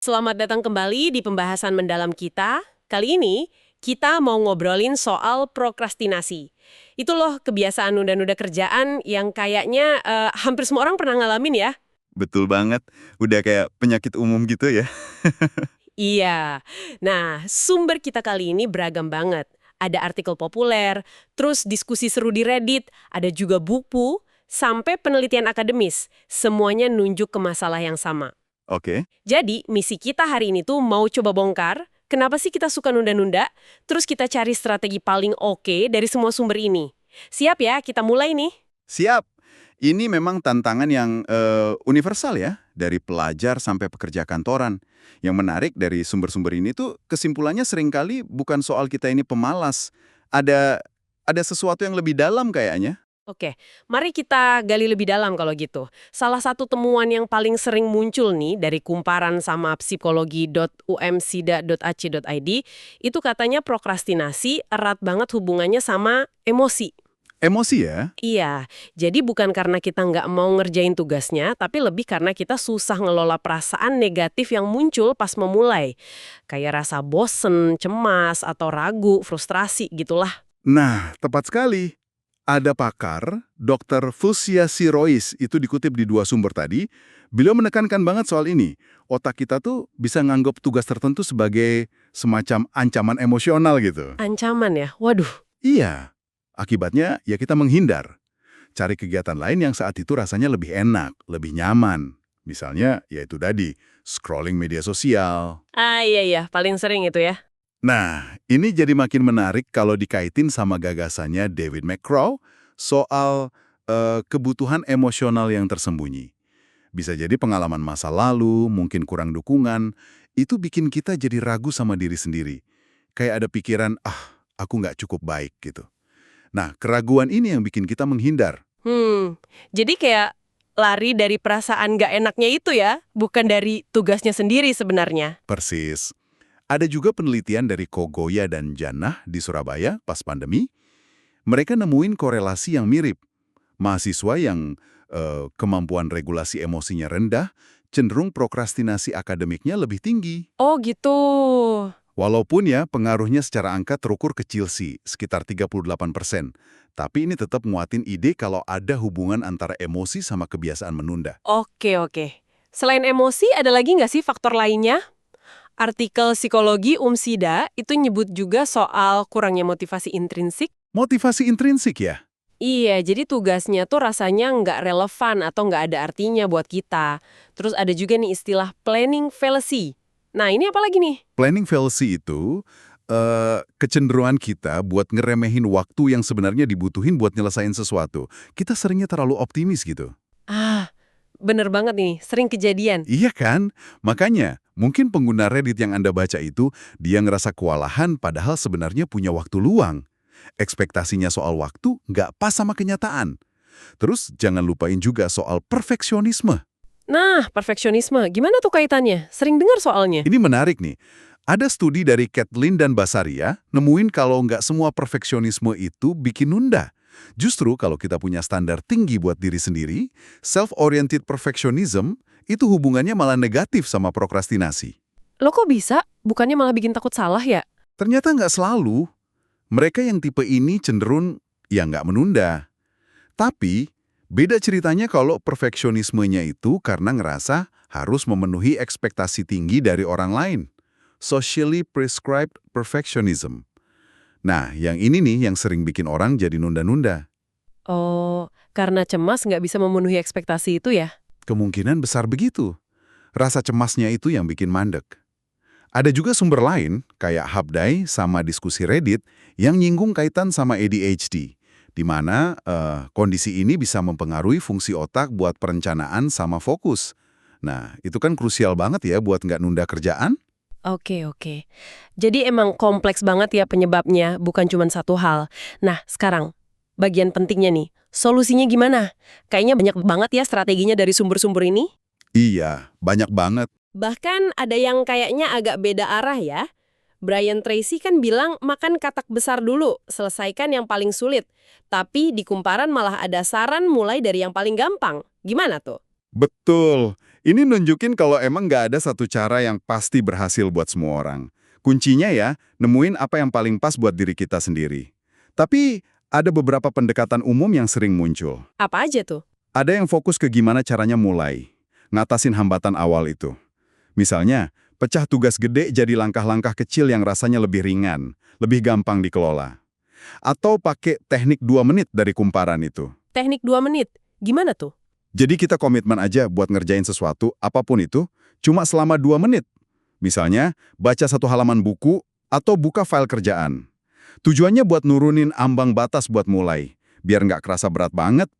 Selamat datang kembali di pembahasan mendalam kita. Kali ini, kita mau ngobrolin soal prokrastinasi. Itu loh kebiasaan nunda-nunda kerjaan yang kayaknya hampir semua orang pernah ngalamin ya. Betul banget, udah kayak penyakit umum gitu ya. Iya. Nah, sumber kita kali ini beragam banget. Ada artikel populer, terus diskusi seru di Reddit, ada juga buku, sampai penelitian akademis. Semuanya nunjuk ke masalah yang sama. Oke, Jadi, misi kita hari ini tuh mau coba bongkar, kenapa sih kita suka nunda-nunda, terus kita cari strategi paling oke dari semua sumber ini. Siap ya, kita mulai nih. siap. Ini memang tantangan yang universal ya, dari pelajar sampai pekerja kantoran. Yang menarik dari sumber-sumber ini tuh kesimpulannya seringkali bukan soal kita ini pemalas. Ada ada sesuatu yang lebih dalam kayaknya. Oke, mari kita gali lebih dalam kalau gitu. Salah satu temuan yang paling sering muncul nih dari kumparan sama psikologi.umsida.ac.id itu katanya prokrastinasi erat banget hubungannya sama emosi. Emosi ya? Iya, jadi bukan karena kita nggak mau ngerjain tugasnya, tapi lebih karena kita susah ngelola perasaan negatif yang muncul pas memulai. Kayak rasa bosen, cemas, atau ragu, frustrasi gitulah. Nah, tepat sekali. Ada pakar, Dr. Fusia Sirois, itu dikutip di dua sumber tadi, beliau menekankan banget soal ini. Otak kita tuh bisa nganggap tugas tertentu sebagai semacam ancaman emosional gitu. Ancaman ya? Waduh. Iya, akibatnya ya kita menghindar. Cari kegiatan lain yang saat itu rasanya lebih enak, lebih nyaman. Misalnya, yaitu tadi, scrolling media sosial. Ah iya iya, paling sering itu ya. Nah, ini jadi makin menarik kalau dikaitin sama gagasannya David McCrow soal kebutuhan emosional yang tersembunyi. Bisa jadi pengalaman masa lalu, mungkin kurang dukungan, itu bikin kita jadi ragu sama diri sendiri. Kayak ada pikiran, aku nggak cukup baik gitu. Nah, keraguan ini yang bikin kita menghindar. Jadi kayak lari dari perasaan nggak enaknya itu ya, bukan dari tugasnya sendiri sebenarnya. Persis. Ada juga penelitian dari Kogoya dan Jannah di Surabaya pas pandemi. Mereka nemuin korelasi yang mirip. Mahasiswa yang kemampuan regulasi emosinya rendah, cenderung prokrastinasi akademiknya lebih tinggi. Oh gitu. Walaupun ya pengaruhnya secara angka terukur kecil sih, sekitar 38%. Tapi ini tetap nguatin ide kalau ada hubungan antara emosi sama kebiasaan menunda. Oke oke. Selain emosi, ada lagi nggak sih faktor lainnya? Artikel psikologi UMSIDA itu nyebut juga soal kurangnya motivasi intrinsik. Motivasi intrinsik ya? Iya, jadi tugasnya tuh rasanya nggak relevan atau nggak ada artinya buat kita. Terus ada juga nih istilah planning fallacy. Nah, ini apa lagi nih? Planning fallacy itu kecenderungan kita buat ngeremehin waktu yang sebenarnya dibutuhin buat nyelesain sesuatu. Kita seringnya terlalu optimis gitu. Ah, bener banget nih, sering kejadian. Iya kan? Makanya, mungkin pengguna Reddit yang Anda baca itu, dia ngerasa kewalahan padahal sebenarnya punya waktu luang. Ekspektasinya soal waktu nggak pas sama kenyataan. Terus jangan lupain juga soal perfeksionisme. Nah, perfeksionisme, gimana tuh kaitannya? Sering dengar soalnya. Ini menarik nih. Ada studi dari Kathleen dan Basaria nemuin kalau nggak semua perfeksionisme itu bikin nunda. Justru kalau kita punya standar tinggi buat diri sendiri, self-oriented perfectionism itu hubungannya malah negatif sama prokrastinasi. Lo kok bisa? Bukannya malah bikin takut salah ya? Ternyata nggak selalu. Mereka yang tipe ini cenderung ya nggak menunda. Tapi, beda ceritanya kalau perfeksionismenya itu karena ngerasa harus memenuhi ekspektasi tinggi dari orang lain. Socially prescribed perfectionism. Nah, yang ini nih yang sering bikin orang jadi nunda-nunda. Oh, karena cemas nggak bisa memenuhi ekspektasi itu ya? Kemungkinan besar begitu. Rasa cemasnya itu yang bikin mandek. Ada juga sumber lain, kayak Hubday sama diskusi Reddit, yang nyinggung kaitan sama ADHD, di mana kondisi ini bisa mempengaruhi fungsi otak buat perencanaan sama fokus. Nah, itu kan krusial banget ya buat nggak nunda kerjaan. Oke, oke. Jadi emang kompleks banget ya penyebabnya, bukan cuma satu hal. Nah, sekarang, bagian pentingnya nih, solusinya gimana? Kayaknya banyak banget ya strateginya dari sumber-sumber ini. Iya, banyak banget. Bahkan ada yang kayaknya agak beda arah ya. Brian Tracy kan bilang makan katak besar dulu, selesaikan yang paling sulit. Tapi di kumparan malah ada saran mulai dari yang paling gampang. Gimana tuh? Betul. Ini nunjukin kalau emang nggak ada satu cara yang pasti berhasil buat semua orang. Kuncinya ya, nemuin apa yang paling pas buat diri kita sendiri. Tapi ada beberapa pendekatan umum yang sering muncul. Apa aja tuh? Ada yang fokus ke gimana caranya mulai, ngatasin hambatan awal itu. Misalnya, pecah tugas gede jadi langkah-langkah kecil yang rasanya lebih ringan, lebih gampang dikelola. Atau pakai teknik 2 menit dari kumparan itu. Teknik 2 menit. Gimana tuh? Jadi kita komitmen aja buat ngerjain sesuatu, apapun itu, cuma selama 2 menit. Misalnya, baca 1 halaman buku atau buka file kerjaan. Tujuannya buat nurunin ambang batas buat mulai, biar nggak kerasa berat banget.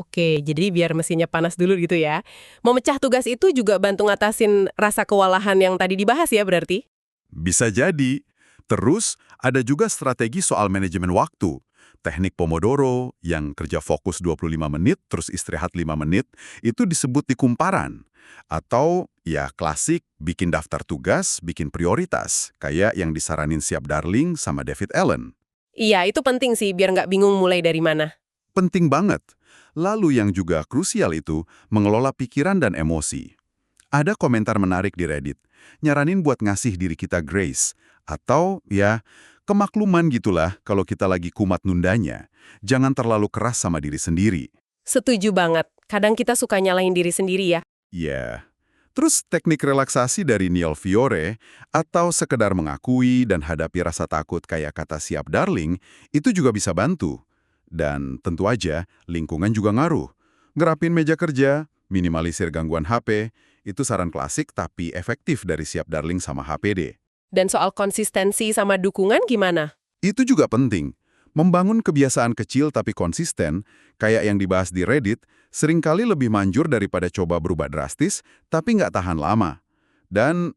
Oke. Jadi biar mesinnya panas dulu gitu ya. Memecah tugas itu juga bantu ngatasin rasa kewalahan yang tadi dibahas ya berarti? Bisa jadi. Terus, ada juga strategi soal manajemen waktu. Teknik Pomodoro yang kerja fokus 25 menit terus istirahat 5 menit itu disebut di kumparan. Atau ya klasik bikin daftar tugas, bikin prioritas, kayak yang disaranin Siap Darling sama David Allen. Iya, itu penting sih biar nggak bingung mulai dari mana. Penting banget. Lalu yang juga krusial itu mengelola pikiran dan emosi. Ada komentar menarik di Reddit, nyaranin buat ngasih diri kita grace, atau ya kemakluman gitulah kalau kita lagi kumat nundanya. Jangan terlalu keras sama diri sendiri. Setuju banget. Kadang kita suka nyalahin diri sendiri ya. Ya. Terus teknik relaksasi dari Neil Fiore atau sekedar mengakui dan hadapi rasa takut kayak kata Siap Darling itu juga bisa bantu. Dan tentu aja lingkungan juga ngaruh. Ngerapin meja kerja, minimalisir gangguan HP, itu saran klasik tapi efektif dari Siap Darling sama HPD. Dan soal konsistensi sama dukungan gimana? Itu juga penting. Membangun kebiasaan kecil tapi konsisten, kayak yang dibahas di Reddit, seringkali lebih manjur daripada coba berubah drastis, tapi nggak tahan lama. Dan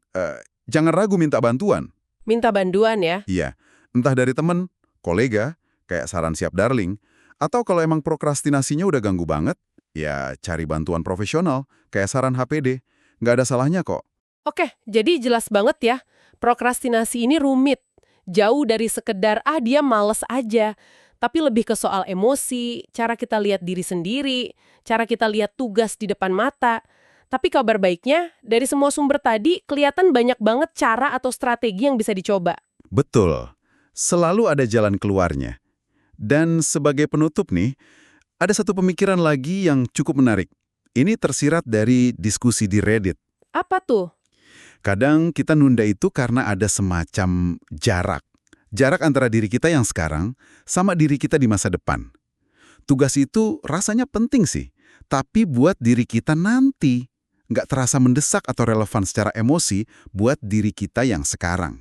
jangan ragu minta bantuan. Minta bantuan ya. Iya, entah dari temen, kolega, kayak saran Siap Darling, atau kalau emang prokrastinasinya udah ganggu banget, ya cari bantuan profesional, kayak saran HPD. Nggak ada salahnya kok. Oke, jadi jelas banget ya. Prokrastinasi ini rumit. Jauh dari sekedar, dia males aja. Tapi lebih ke soal emosi, cara kita lihat diri sendiri, cara kita lihat tugas di depan mata. Tapi kabar baiknya, dari semua sumber tadi, kelihatan banyak banget cara atau strategi yang bisa dicoba. Betul. Selalu ada jalan keluarnya. Dan sebagai penutup nih, ada satu pemikiran lagi yang cukup menarik. Ini tersirat dari diskusi di Reddit. Apa tuh? Kadang kita nunda itu karena ada semacam jarak. Jarak antara diri kita yang sekarang sama diri kita di masa depan. Tugas itu rasanya penting sih, tapi buat diri kita nanti. Nggak terasa mendesak atau relevan secara emosi buat diri kita yang sekarang.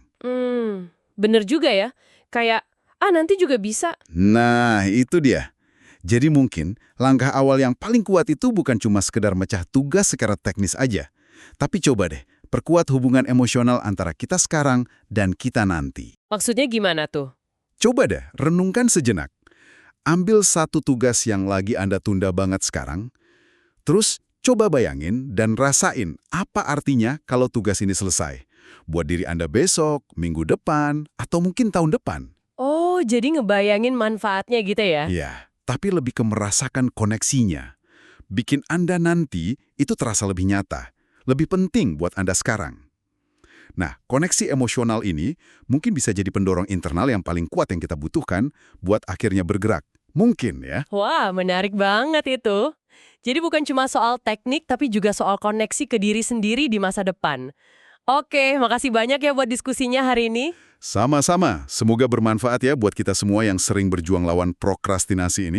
Bener juga ya. Kayak, nanti juga bisa. Nah, itu dia. Jadi mungkin langkah awal yang paling kuat itu bukan cuma sekedar mecah tugas secara teknis aja. Tapi coba deh, perkuat hubungan emosional antara kita sekarang dan kita nanti. Maksudnya gimana tuh? Coba deh, renungkan sejenak. Ambil satu tugas yang lagi Anda tunda banget sekarang, terus coba bayangin dan rasain apa artinya kalau tugas ini selesai. Buat diri Anda besok, minggu depan, atau mungkin tahun depan. Oh, jadi ngebayangin manfaatnya gitu ya? Iya, tapi lebih ke merasakan koneksinya. Bikin Anda nanti itu terasa lebih nyata. Lebih penting buat Anda sekarang. Nah, koneksi emosional ini mungkin bisa jadi pendorong internal yang paling kuat yang kita butuhkan buat akhirnya bergerak. Mungkin ya. Wah, menarik banget itu. Jadi bukan cuma soal teknik, tapi juga soal koneksi ke diri sendiri di masa depan. Oke, makasih banyak ya buat diskusinya hari ini. Sama-sama. Semoga bermanfaat ya buat kita semua yang sering berjuang lawan prokrastinasi ini.